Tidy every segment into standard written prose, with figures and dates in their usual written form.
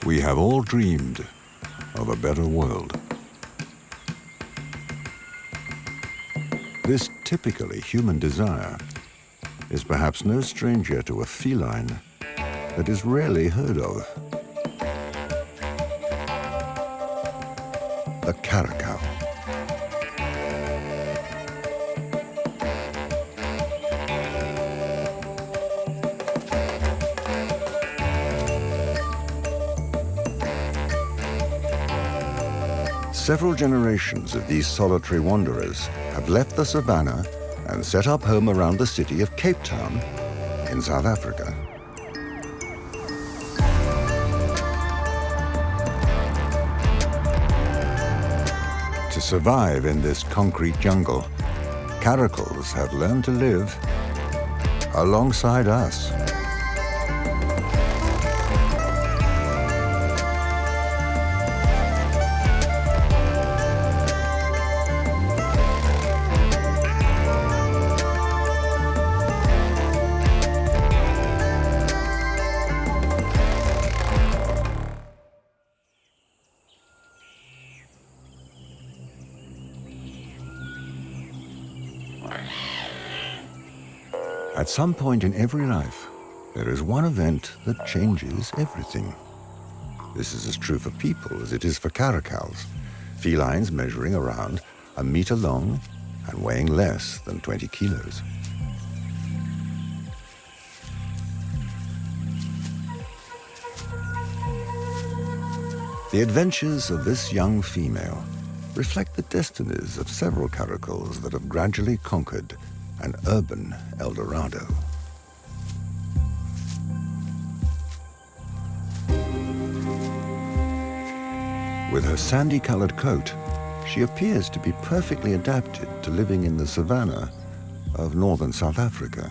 We have all dreamed of a better world. This typically human desire is perhaps no stranger to a feline that is rarely heard of. The caracal. Several generations of these solitary wanderers have left the savannah and set up home around the city of Cape Town in South Africa. To survive in this concrete jungle, caracals have learned to live alongside us. At some point in every life, there is one event that changes everything. This is as true for people as it is for caracals, felines measuring around a meter long and weighing less than 20 kilos. The adventures of this young female reflect the destinies of several caracals that have gradually conquered an urban El Dorado. With her sandy-colored coat, she appears to be perfectly adapted to living in the savannah of northern South Africa.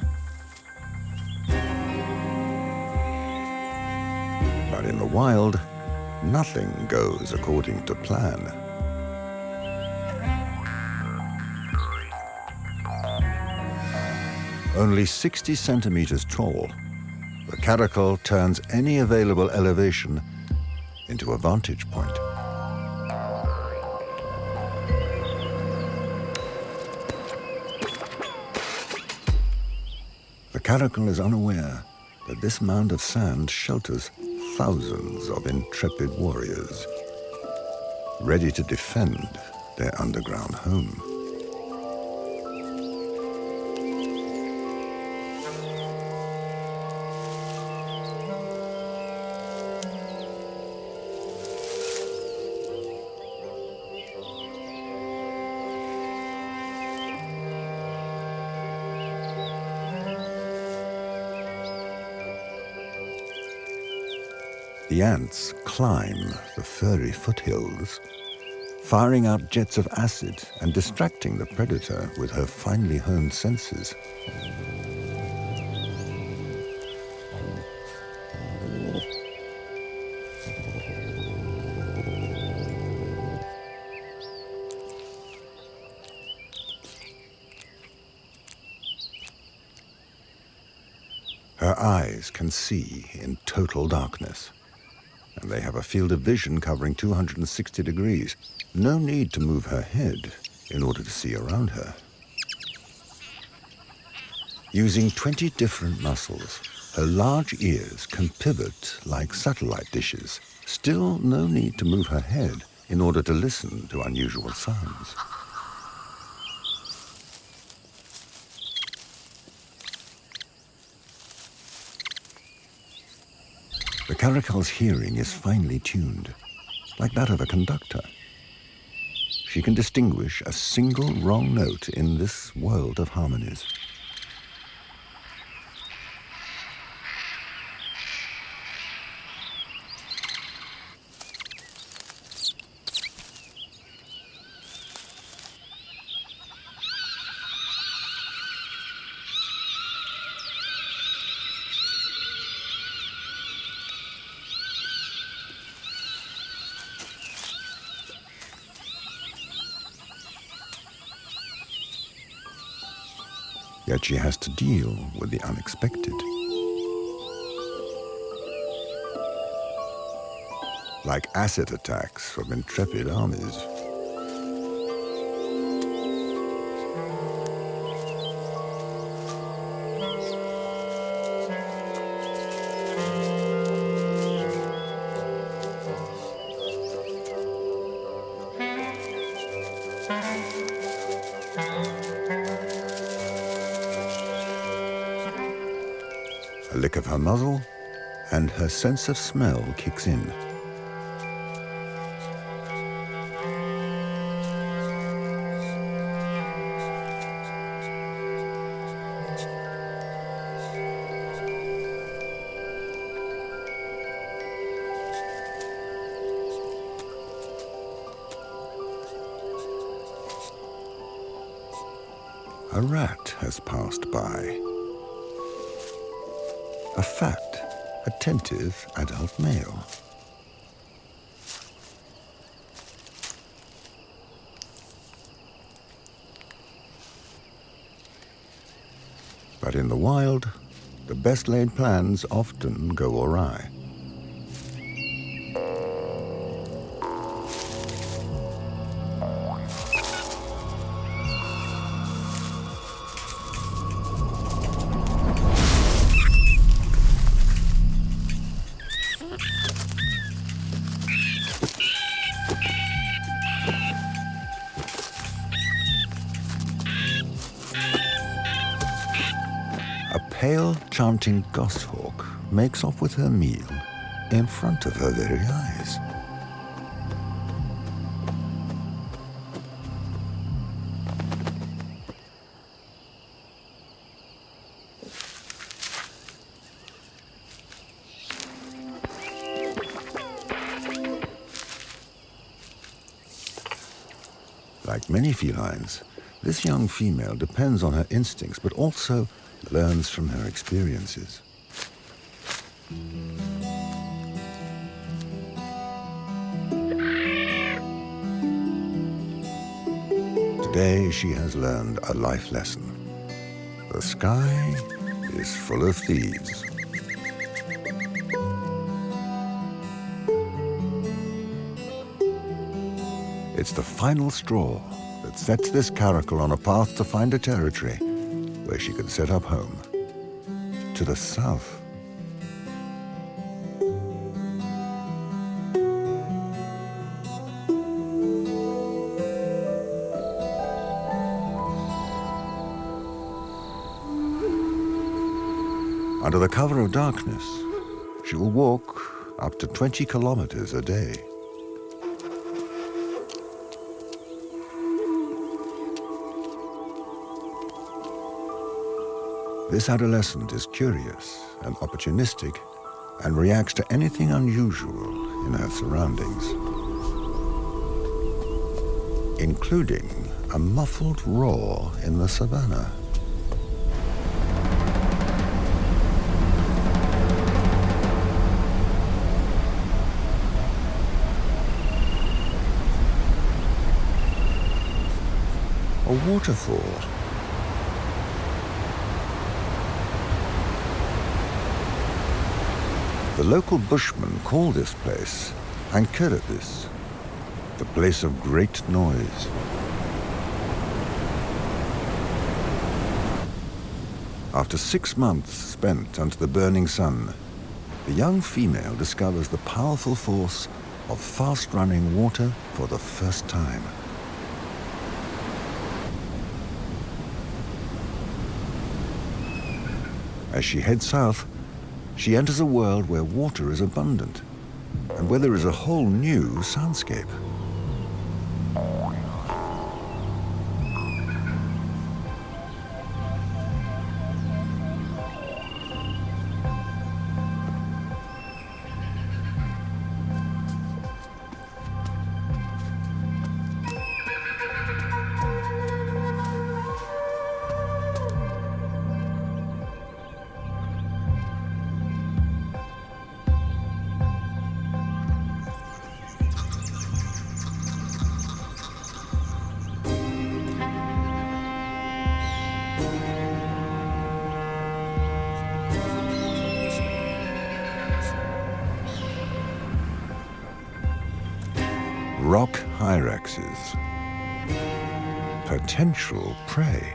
But in the wild, nothing goes according to plan. Only 60 centimeters tall, the caracal turns any available elevation into a vantage point. The caracal is unaware that this mound of sand shelters thousands of intrepid warriors, ready to defend their underground home. The ants climb the furry foothills, firing out jets of acid and distracting the predator with her finely honed senses. Her eyes can see in total darkness, and they have a field of vision covering 260 degrees. No need to move her head in order to see around her. Using 20 different muscles, her large ears can pivot like satellite dishes. Still no need to move her head in order to listen to unusual sounds. The caracal's hearing is finely tuned, like that of a conductor. She can distinguish a single wrong note in this world of harmonies. Yet she has to deal with the unexpected. like asset attacks from intrepid armies. A lick of her muzzle, and her sense of smell kicks in. A rat has passed by. A fat, attentive adult male. But in the wild, the best laid plans often go awry. A pale, chanting goshawk makes off with her meal in front of her very eyes. Like many felines, this young female depends on her instincts, but also learns from her experiences. Today she has learned a life lesson. The sky is full of thieves. It's the final straw that sets this caracal on a path to find a territory where she can set up home. To the south. Under the cover of darkness, she will walk up to 20 kilometers a day. This adolescent is curious and opportunistic and reacts to anything unusual in her surroundings, including a muffled roar in the savannah. A waterfall. The local bushmen call this place Ankeradis, the place of great noise. After 6 months spent under the burning sun, the young female discovers the powerful force of fast-running water for the first time. As she heads south, she enters a world where water is abundant and where there is a whole new soundscape. rock hyraxes. Potential prey.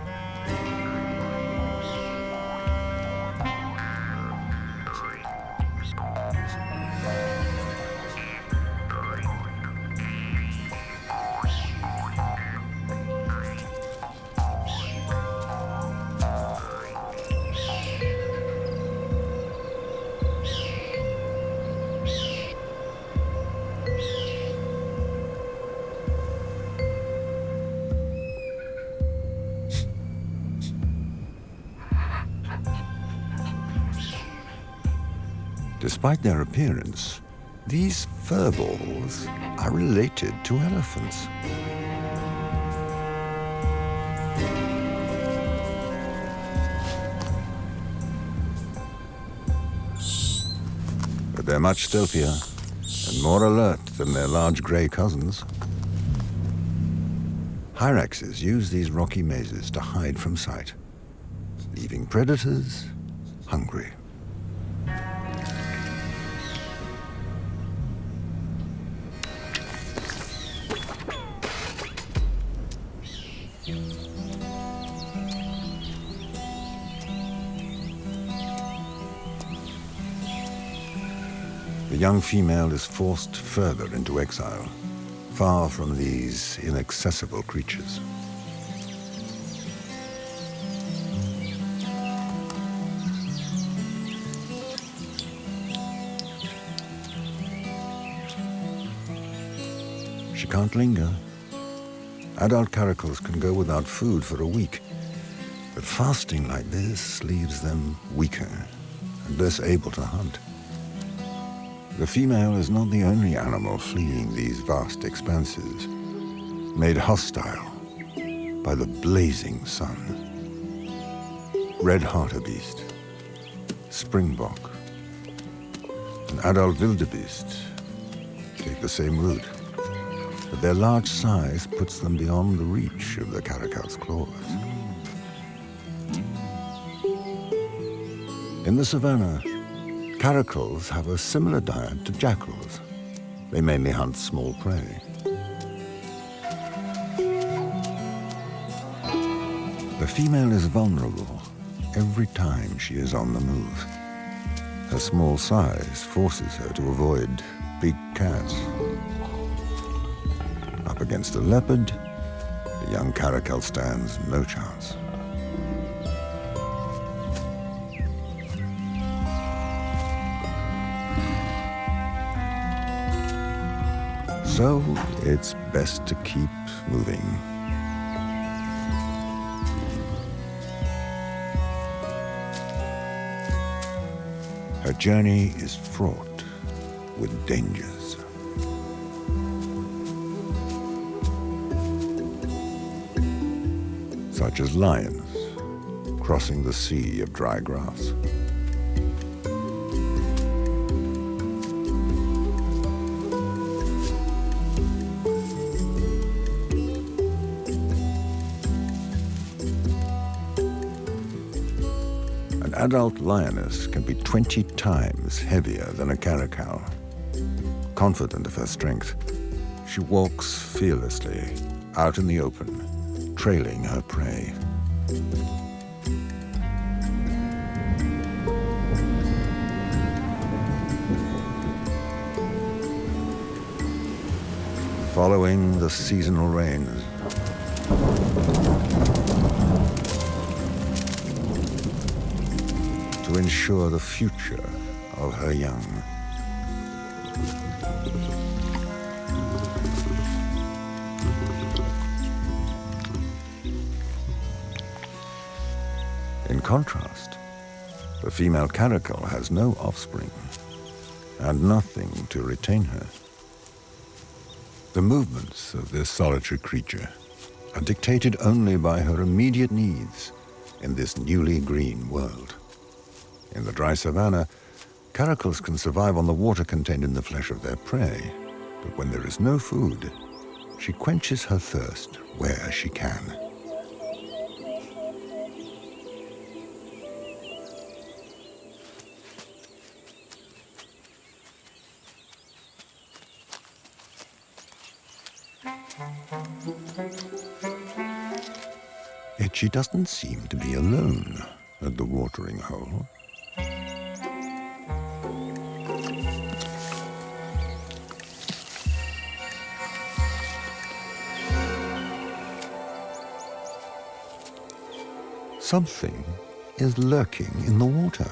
Despite their appearance, these furball are related to elephants. But they're much stealthier and more alert than their large grey cousins. Hyraxes use these rocky mazes to hide from sight, leaving predators hungry. The young female is forced further into exile, far from these inaccessible creatures. She can't linger. Adult caracals can go without food for a week, but fasting like this leaves them weaker and less able to hunt. The female is not the only animal fleeing these vast expanses, made hostile by the blazing sun. Red hartebeest, springbok, and adult wildebeest take the same route, but their large size puts them beyond the reach of the caracal's claws. In the savannah, caracals have a similar diet to jackals. They mainly hunt small prey. The female is vulnerable every time she is on the move. Her small size forces her to avoid big cats. Up against a leopard, the young caracal stands no chance. So it's best to keep moving. Her journey is fraught with dangers. Such as lions crossing the sea of dry grass. An adult lioness can be 20 times heavier than a caracal. Confident of her strength, she walks fearlessly out in the open, trailing her prey. Following the seasonal rains, to ensure the future of her young. In contrast, the female caracal has no offspring and nothing to retain her. The movements of this solitary creature are dictated only by her immediate needs in this newly green world. In the dry savannah, caracals can survive on the water contained in the flesh of their prey, but when there is no food, she quenches her thirst where she can. Yet she doesn't seem to be alone at the watering hole. Something is lurking in the water.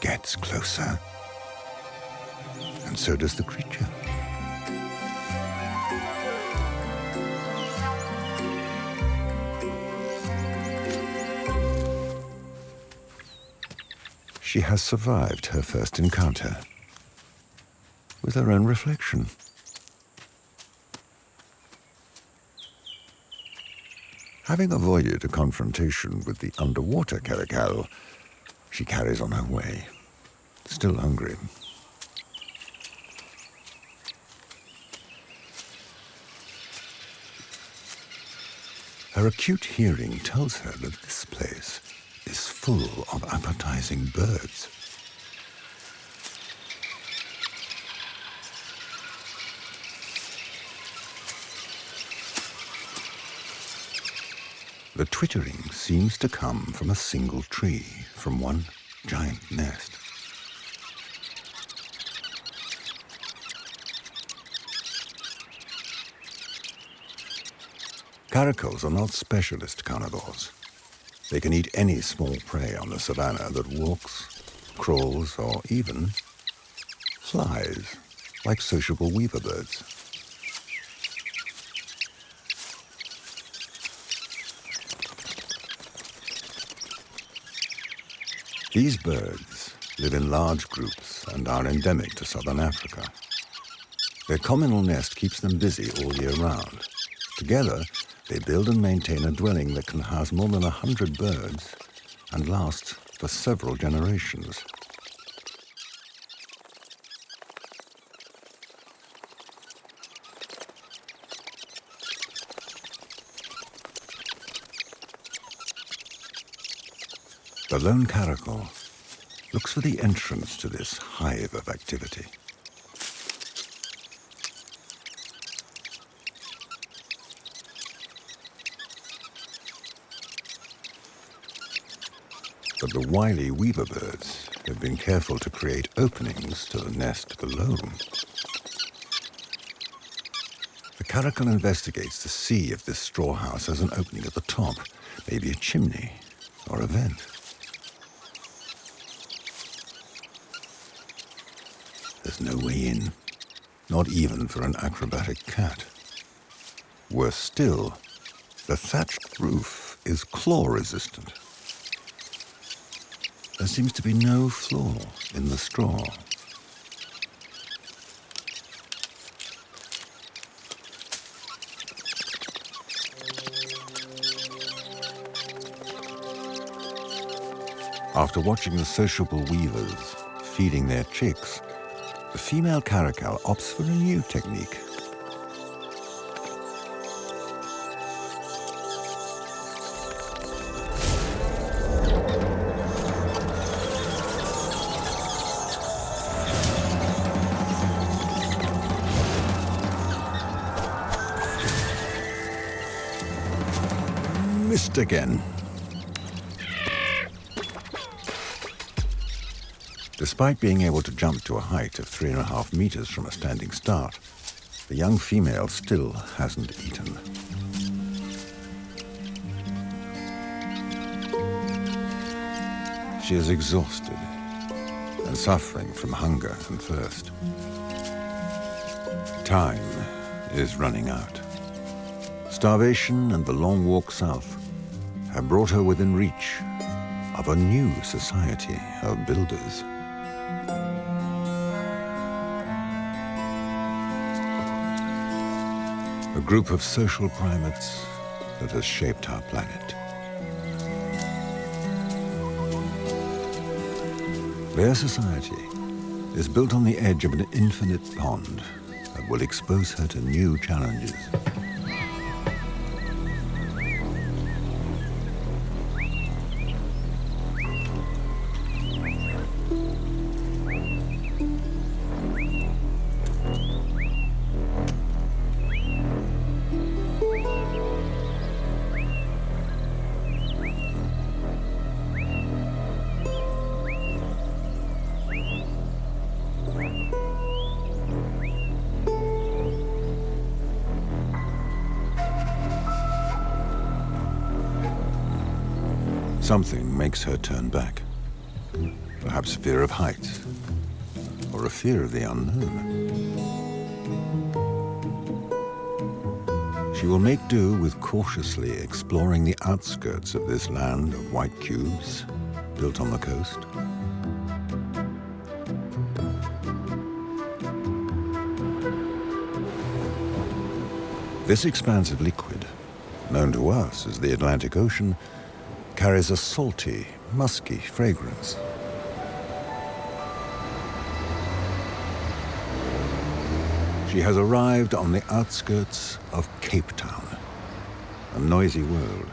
Gets closer, and so does the creature. She has survived her first encounter with her own reflection. Having avoided a confrontation with the underwater caracal, she carries on her way, still hungry. Her acute hearing tells her that this place is full of appetizing birds. The twittering seems to come from a single tree, from one giant nest. Caracals are not specialist carnivores. They can eat any small prey on the savannah that walks, crawls, or even flies, like sociable weaver birds. These birds live in large groups and are endemic to southern Africa. Their communal nest keeps them busy all year round. Together, they build and maintain a dwelling that can house more than 100 birds and last for several generations. The lone caracal looks for the entrance to this hive of activity. But the wily weaver birds have been careful to create openings to the nest below. The caracal investigates to see if this straw house has an opening at the top, maybe a chimney or a vent. There's no way in, not even for an acrobatic cat. Worse still, the thatched roof is claw-resistant. There seems to be no flaw in the straw. After watching the sociable weavers feeding their chicks, the female caracal opts for a new technique. Missed again. Despite being able to jump to a height of 3.5 meters from a standing start, the young female still hasn't eaten. She is exhausted and suffering from hunger and thirst. Time is running out. Starvation and the long walk south have brought her within reach of a new society of builders. A group of social primates that has shaped our planet. Their society is built on the edge of an infinite pond that will expose her to new challenges. Something makes her turn back. Perhaps fear of heights, or a fear of the unknown. She will make do with cautiously exploring the outskirts of this land of white cubes built on the coast. This expanse of liquid, known to us as the Atlantic Ocean, carries a salty, musky fragrance. She has arrived on the outskirts of Cape Town, a noisy world,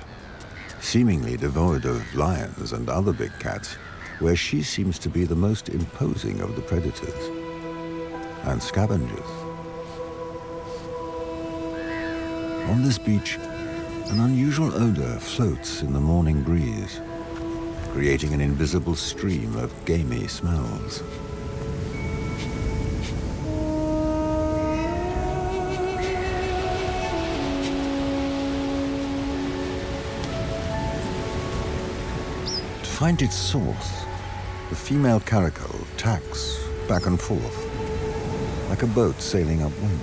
seemingly devoid of lions and other big cats, where she seems to be the most imposing of the predators and scavengers. On this beach, an unusual odor floats in the morning breeze, creating an invisible stream of gamey smells. To find its source, the female caracal tacks back and forth, like a boat sailing upwind.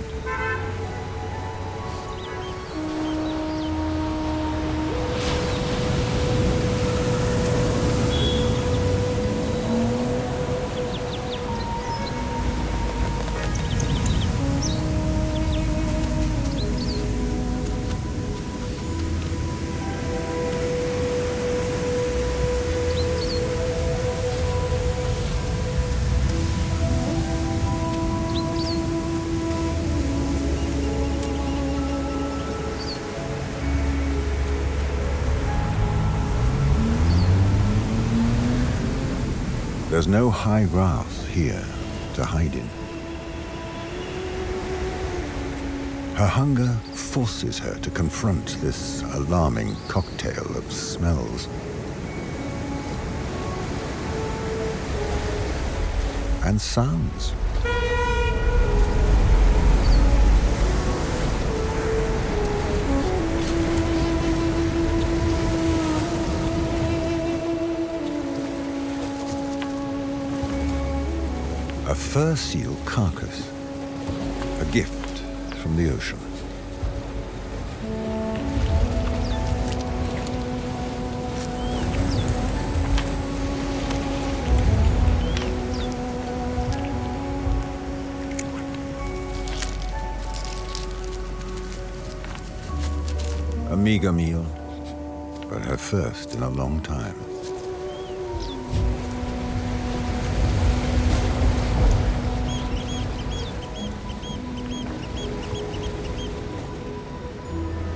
There's no high grass here to hide in. Her hunger forces her to confront this alarming cocktail of smells. And sounds. A fur seal carcass, a gift from the ocean. A meager meal, but her first in a long time.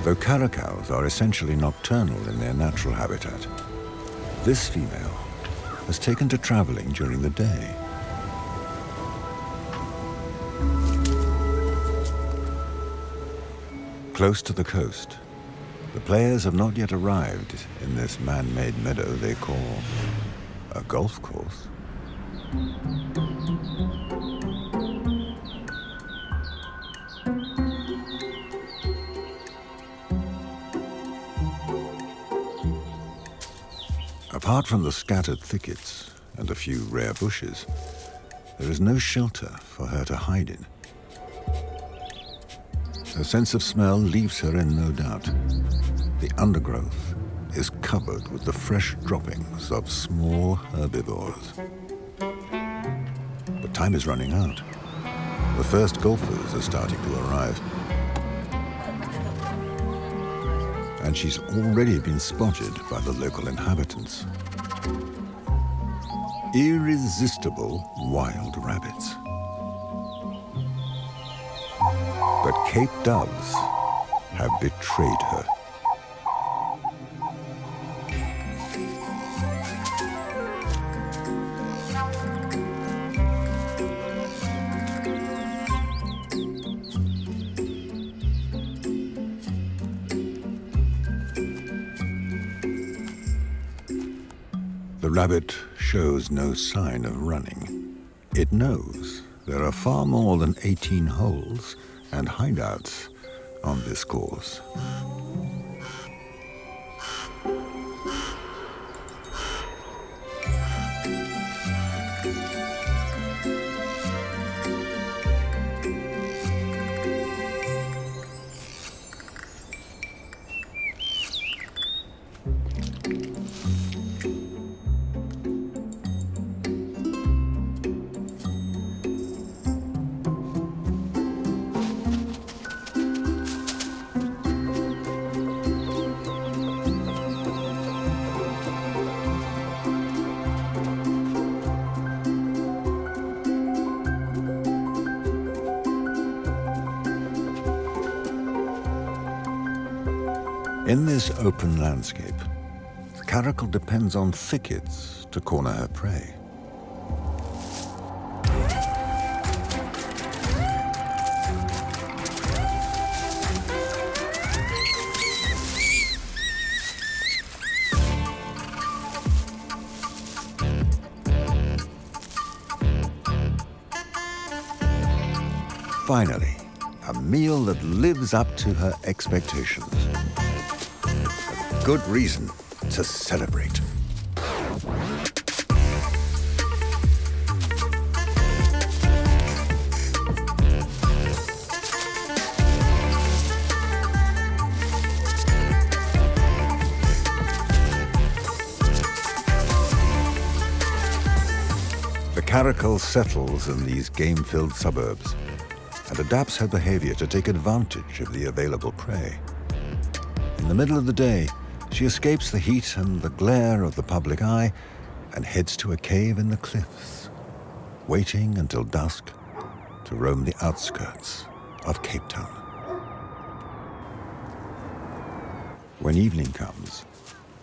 Though caracals are essentially nocturnal in their natural habitat, this female has taken to traveling during the day. Close to the coast, the players have not yet arrived in this man-made meadow they call a golf course. Apart from the scattered thickets and a few rare bushes, there is no shelter for her to hide in. Her sense of smell leaves her in no doubt. The undergrowth is covered with the fresh droppings of small herbivores. But time is running out. The first golfers are starting to arrive. and she's already been spotted by the local inhabitants. Irresistible wild rabbits. But Cape doves have betrayed her. The rabbit shows no sign of running. It knows there are far more than 18 holes and hideouts on this course. In this open landscape, the caracal depends on thickets to corner her prey. Finally, a meal that lives up to her expectations. A good reason to celebrate. The caracal settles in these game-filled suburbs and adapts her behavior to take advantage of the available prey. In the middle of the day, she escapes the heat and the glare of the public eye and heads to a cave in the cliffs, waiting until dusk to roam the outskirts of Cape Town. When evening comes,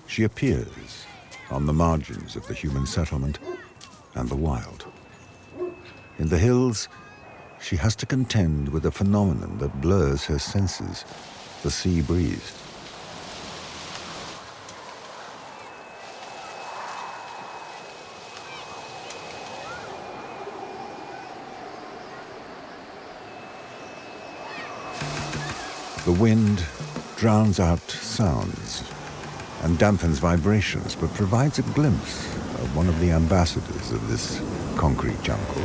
she appears on the margins of the human settlement and the wild. In the hills, she has to contend with a phenomenon that blurs her senses, the sea breeze. The wind drowns out sounds and dampens vibrations, but provides a glimpse of one of the ambassadors of this concrete jungle.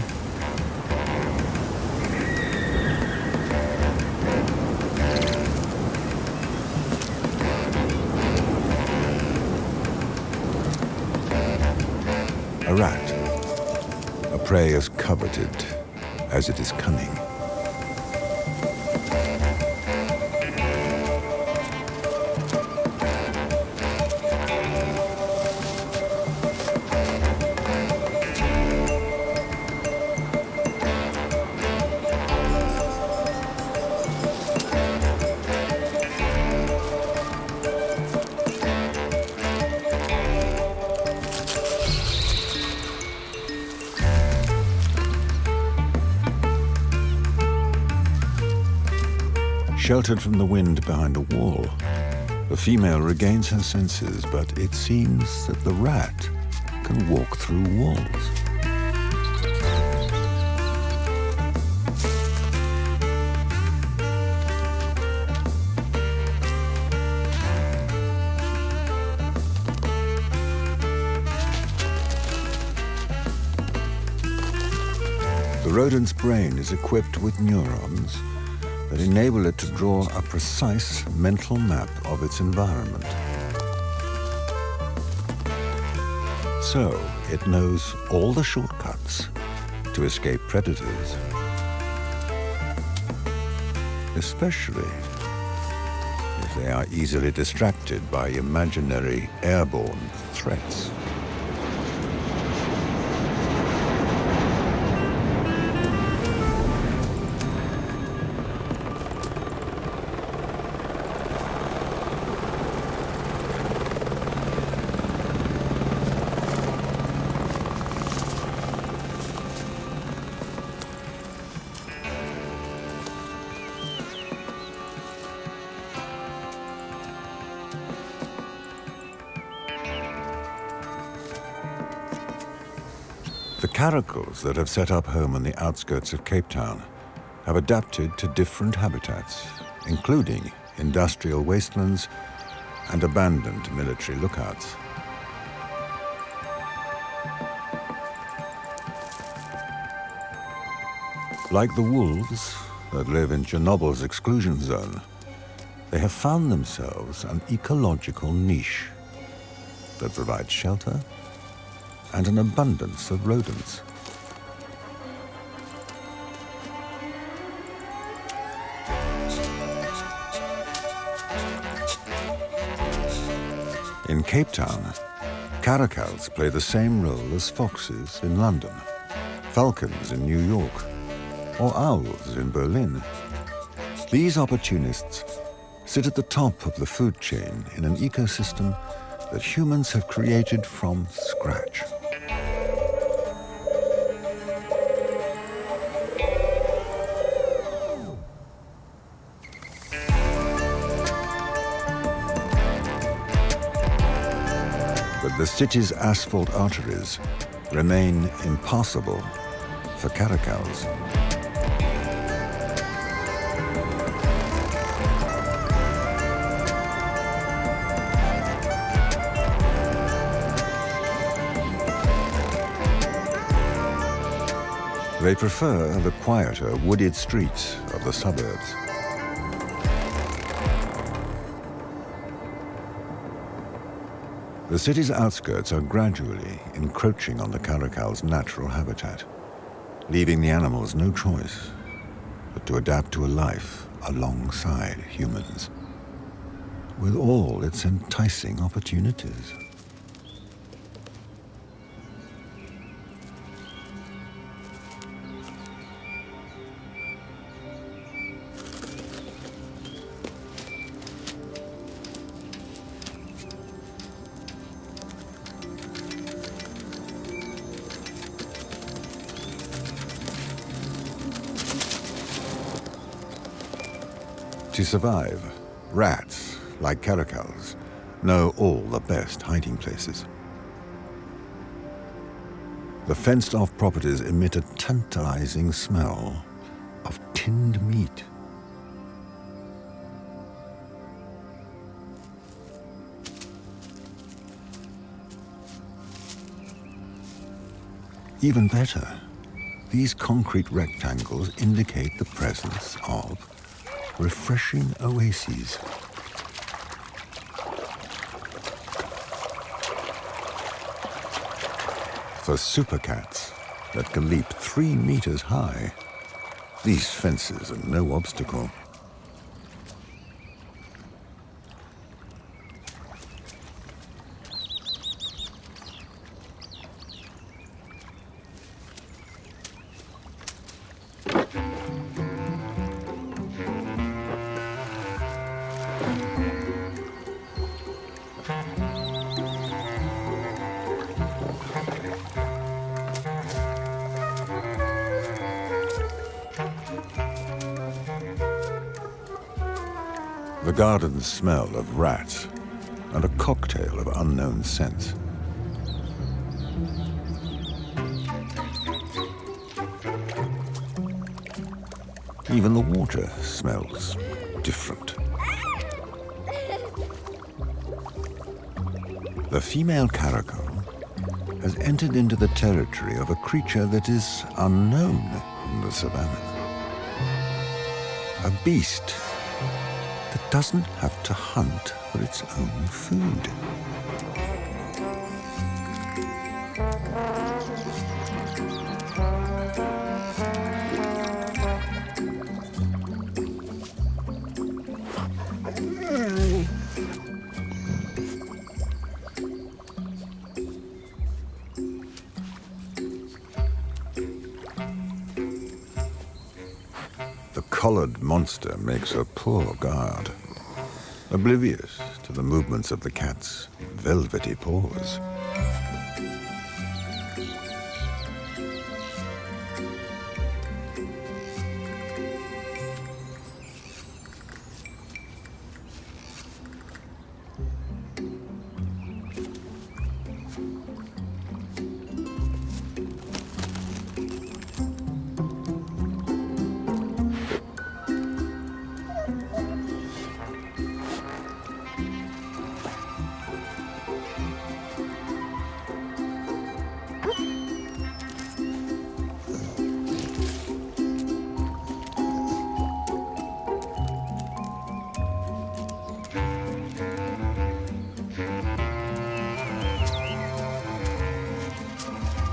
A rat, a prey as coveted as it is cunning. Sheltered from the wind behind a wall, the female regains her senses, but it seems that the rat can walk through walls. The rodent's brain is equipped with neurons that enable it to draw a precise mental map of its environment. So it knows all the shortcuts to escape predators, especially if they are easily distracted by imaginary airborne threats. The caracals that have set up home on the outskirts of Cape Town have adapted to different habitats, including industrial wastelands and abandoned military lookouts. Like the wolves that live in Chernobyl's exclusion zone, they have found themselves an ecological niche that provides shelter and an abundance of rodents. In Cape Town, caracals play the same role as foxes in London, falcons in New York, or owls in Berlin. These opportunists sit at the top of the food chain in an ecosystem that humans have created from scratch. But the city's asphalt arteries remain impassable for caracals. They prefer the quieter, wooded streets of the suburbs. The city's outskirts are gradually encroaching on the caracal's natural habitat, leaving the animals no choice but to adapt to a life alongside humans, with all its enticing opportunities. To survive, rats, like caracals, know all the best hiding places. The fenced-off properties emit a tantalizing smell of tinned meat. Even better, these concrete rectangles indicate the presence of refreshing oases. For supercats that can leap 3 meters high, these fences are no obstacle. The gardens smell of rats and a cocktail of unknown scents. Even the water smells different. The female caracal has entered into the territory of a creature that is unknown in the savannah. A beast that doesn't have to hunt for its own food. collared monster makes a poor guard, oblivious to the movements of the cat's velvety paws.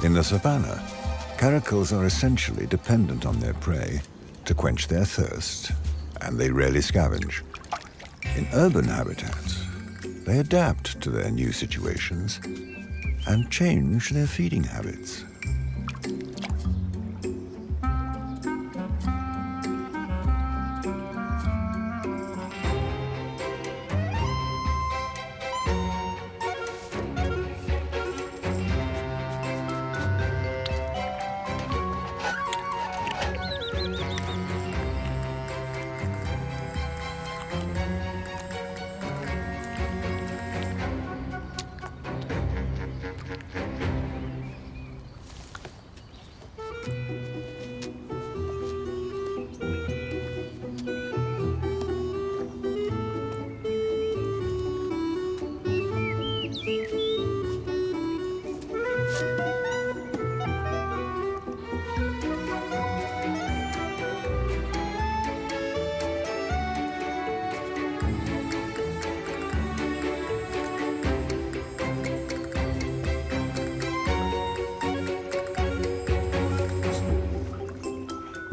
In the savannah, caracals are essentially dependent on their prey to quench their thirst, and they rarely scavenge. In urban habitats, they adapt to their new situations and change their feeding habits.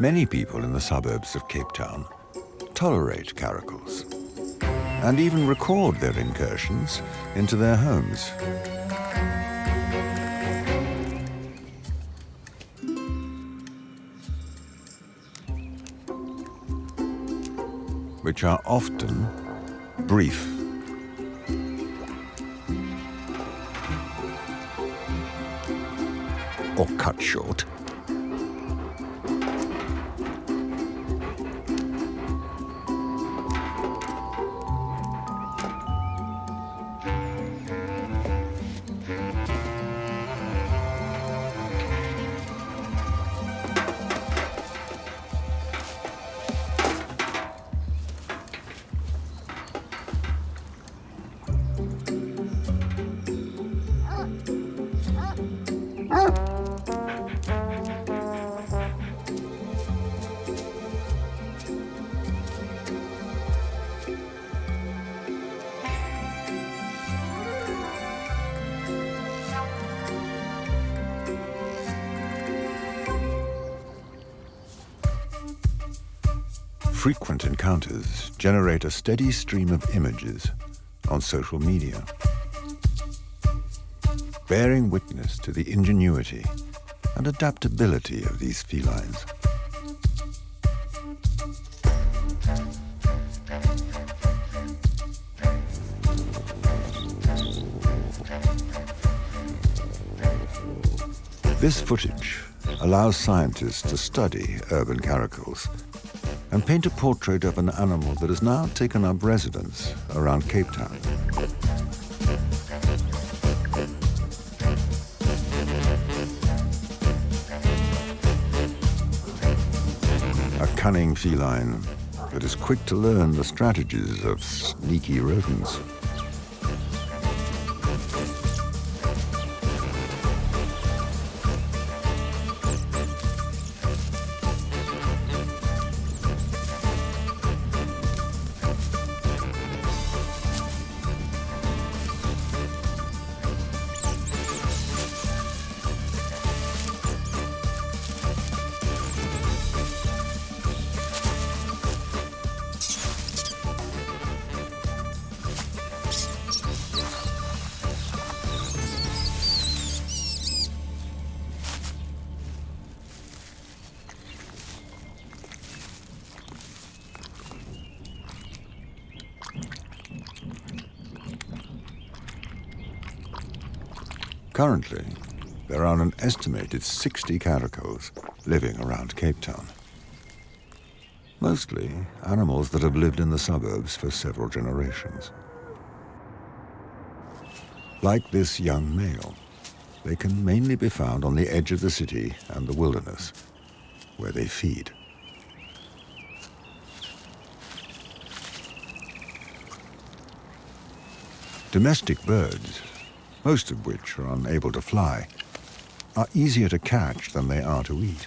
Many people in the suburbs of Cape Town tolerate caracals and even record their incursions into their homes. Which are often brief. Or cut short. Frequent encounters generate a steady stream of images on social media, bearing witness to the ingenuity and adaptability of these felines. This footage allows scientists to study urban caracals and paint a portrait of an animal that has now taken up residence around Cape Town. A cunning feline that is quick to learn the strategies of sneaky rodents. Currently, there are an estimated 60 caracals living around Cape Town. Mostly animals that have lived in the suburbs for several generations. Like this young male, they can mainly be found on the edge of the city and the wilderness, where they feed. Domestic birds, most of which are unable to fly, are easier to catch than they are to eat.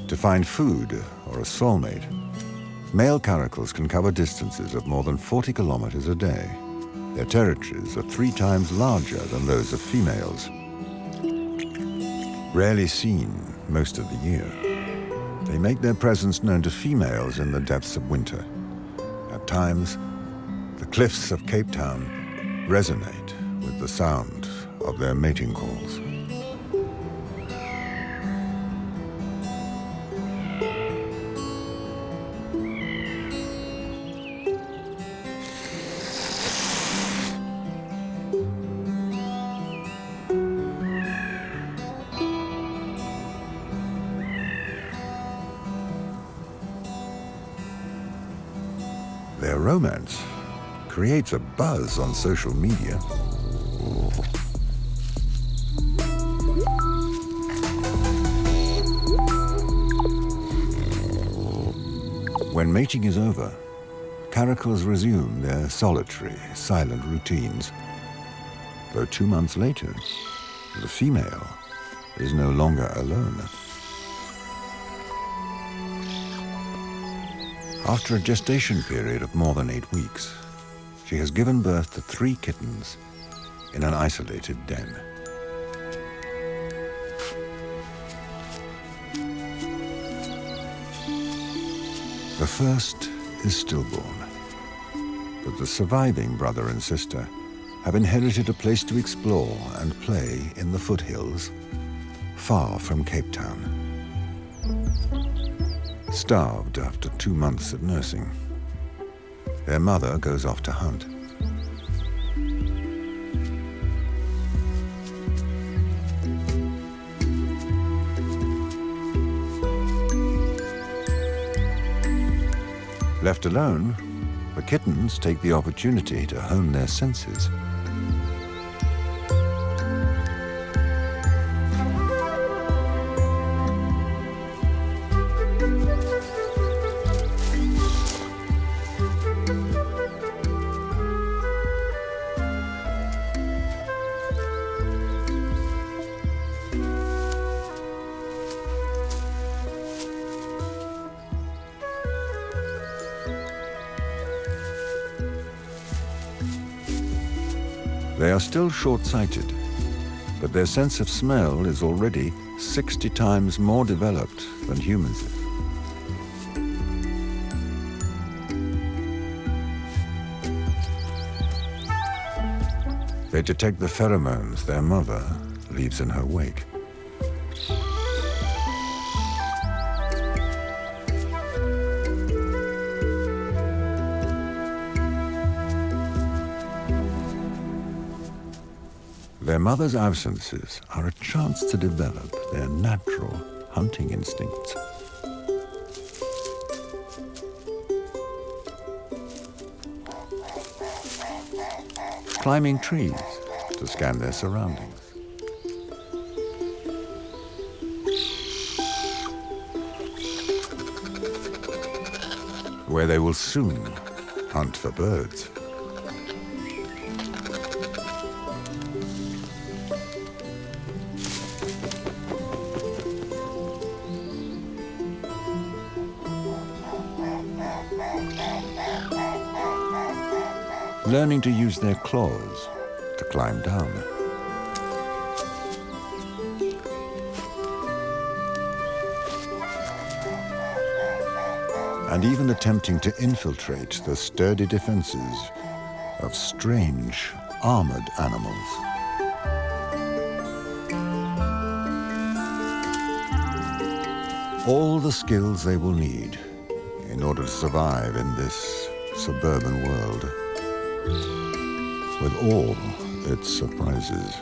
To find food or a soulmate, male caracals can cover distances of more than 40 kilometers a day. Their territories are 3 times larger than those of females. Rarely seen most of the year, they make their presence known to females in the depths of winter. At times, the cliffs of Cape Town resonate with the sound of their mating calls. Their romance creates a buzz on social media. When mating is over, caracals resume their solitary, silent routines. Though 2 months later, the female is no longer alone. After a gestation period of more than 8 weeks, she has given birth to 3 kittens in an isolated den. The first is stillborn, but the surviving brother and sister have inherited a place to explore and play in the foothills, far from Cape Town. Starved after 2 months of nursing, their mother goes off to hunt. Left alone, the kittens take the opportunity to hone their senses. They are still short-sighted, but their sense of smell is already 60 times more developed than humans is. They detect the pheromones their mother leaves in her wake. Their mother's absences are a chance to develop their natural hunting instincts. Climbing trees to scan their surroundings. Where they will soon hunt for birds. Learning to use their claws to climb down. And even attempting to infiltrate the sturdy defenses of strange, armored animals. All the skills they will need in order to survive in this suburban world, with all its surprises.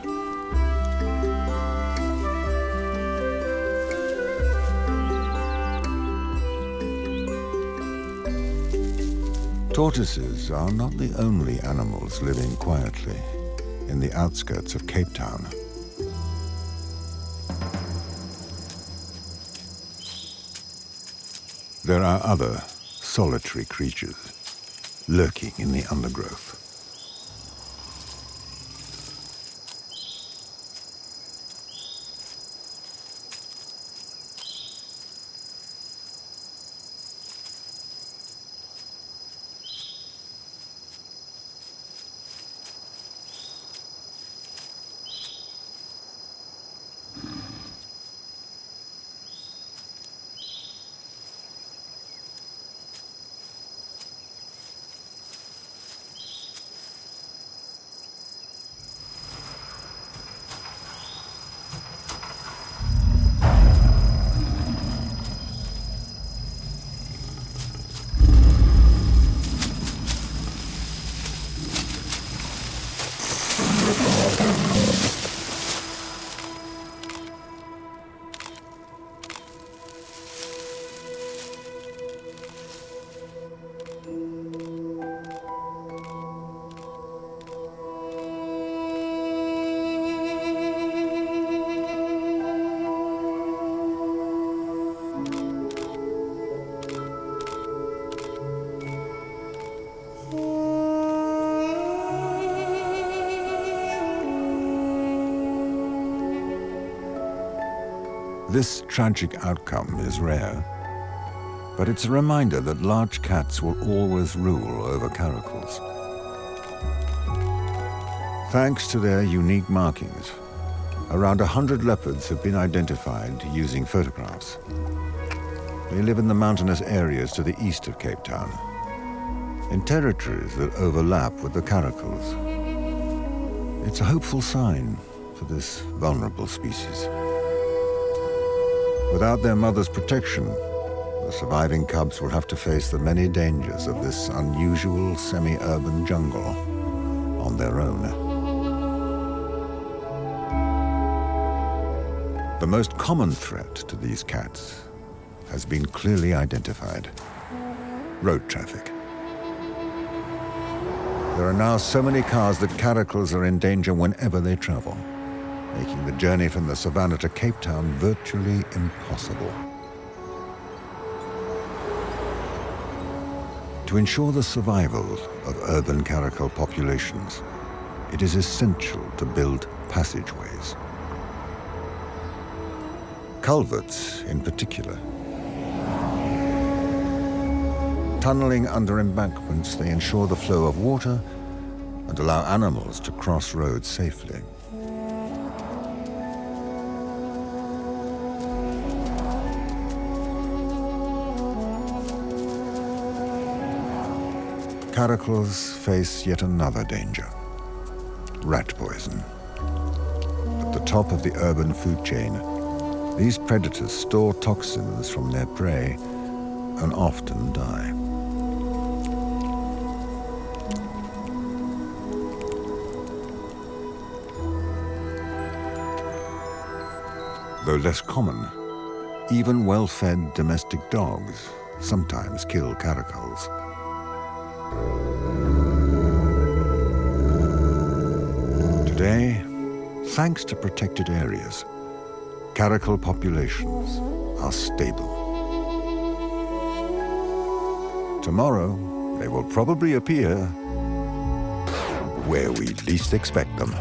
Tortoises are not the only animals living quietly in the outskirts of Cape Town. There are other solitary creatures lurking in the undergrowth. This tragic outcome is rare, but it's a reminder that large cats will always rule over caracals. Thanks to their unique markings, around 100 leopards have been identified using photographs. They live in the mountainous areas to the east of Cape Town, in territories that overlap with the caracals. It's a hopeful sign for this vulnerable species. Without their mother's protection, the surviving cubs will have to face the many dangers of this unusual semi-urban jungle on their own. The most common threat to these cats has been clearly identified: road traffic. There are now so many cars that caracals are in danger whenever they travel, making the journey from the Savannah to Cape Town virtually impossible. To ensure the survival of urban caracal populations, it is essential to build passageways. Culverts, in particular. Tunneling under embankments, they ensure the flow of water and allow animals to cross roads safely. Caracals face yet another danger: rat poison. At the top of the urban food chain, these predators store toxins from their prey and often die. Though less common, even well-fed domestic dogs sometimes kill caracals. Today, thanks to protected areas, caracal populations are stable. Tomorrow, they will probably appear where we least expect them.